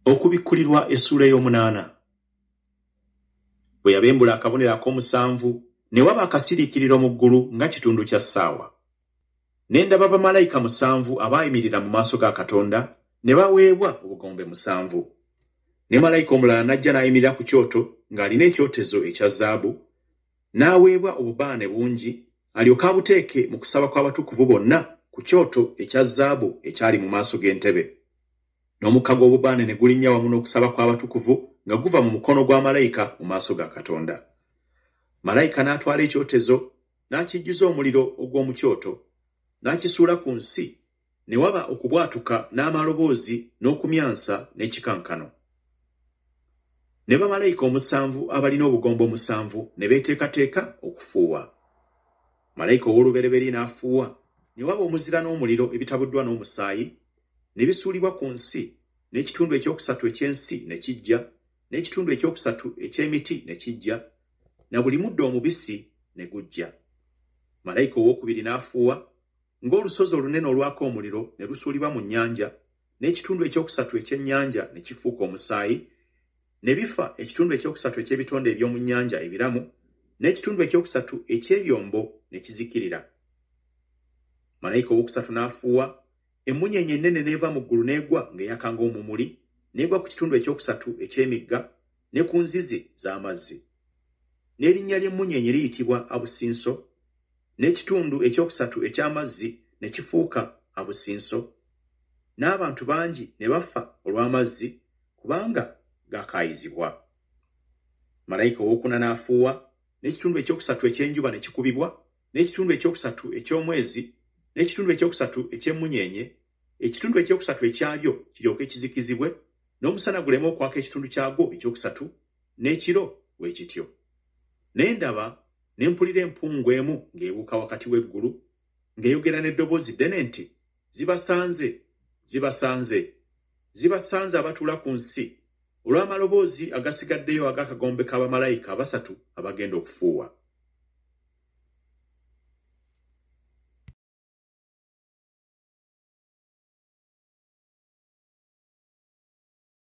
Okubikkulirwa essula ey'omunaana. Bwe yabembula akabonero ak'omusanvu, ne waba akasiriikiriro mu ggulu nga kitundu kya ssaawa. Ne ndaba bamalayika 7 abaayimirira mu maaso ga Katonda, ne baweebwa obugombe 7. Ne malayika omulala n'ajja n'ayimirira ku kyoto ng'alina ekyotezo ekya zaabu, n'aweebwa obubaane bungi, alyoke abuteeke mu kusaba kw'abatukuvu bonna ku kyoto ekya zaabu ekyali mu maaso g'entebe. N'omukka gw'obubaane ne gulinnya wamu n'okusaba kw'abatukuvu nga guva mu mukono gwa malayika mu maaso ga Katonda. Malayika n'atwala ekyotezo n'akijjuza omuliro ogw'omu kyoto, n'akisuula ku nsi, ne waba okubwatuka n'amaloboozi n'okumyansa n'ekikankano. Ne bamalayika 7 abalina obugombe 7 ne beeteekateeka okufuuwa. Malayika ow'olubereberye n'afuuwa, ne waba omuzira n'omuliro ebitabuddwa n'omusaayi, ne bisuulibwa ku nsi, n'ekitundu ekyokusatu eky'ensi ne kijja, n'ekitundu ekyokusatu eky'emiti ne kijja, na buli muddo omubisi ne gujja. Malayika owookubiri n'afuuwa, ng'olusozi olunene olwaka omuliro ne lusuulibwa mu nnyanja, n'ekitundu ekyokusatu eky'ennyanja ne kifuuka omusaayi, ne bifa ekitundu ekyokusatu eky'ebitonde eby'omu nnyanja ebiramu, n'ekitundu ekyokusatu eky'ebyombo ne kizikirira. Malayika owookusatu n'afuuwa, emmunyeenye ennene n'eva mu ggulu n'egwa ng'eyaka ng'omumuli, n'egwa ku kitundu ekyokusatu eky'emigga ne ku nzizi z'amazzi. N'erinnya ly'emmunyeenye liyitibwa Abusinso, n'ekitundu ekyokusatu eky'amazzi ne kifuuka Abusinso, n'abantu bangi ne bafa olw'amazzi kubanga gaakaayizibwa. Malayika owookuna n'afuuwa, n'ekitundu ekyokusatu eky'enjuba ne kikubibwa, n'ekitundu ekyokusatu eky'omwezi, n'ekitundu ekyokusatu eky'emmunyeenye, ekitundu ekyokusatu ekyabyo kiryoke kizikizibwe, n'omusana guleme okwaka ekitundu kyagwo ekyokusatu, n'ekiro bwe kityo. Ne ndaba ne mpulira empungu emu ng'ebuuka wakati w'eggulu, ng'eyogera n'eddoboozi ddene nti, "Zibasanze, zibasanze, zibasanze abatuula ku nsi, olw'amaloboozi agasigaddeyo ag'akagombe k'abamalayika 3 abagenda okufuuwa."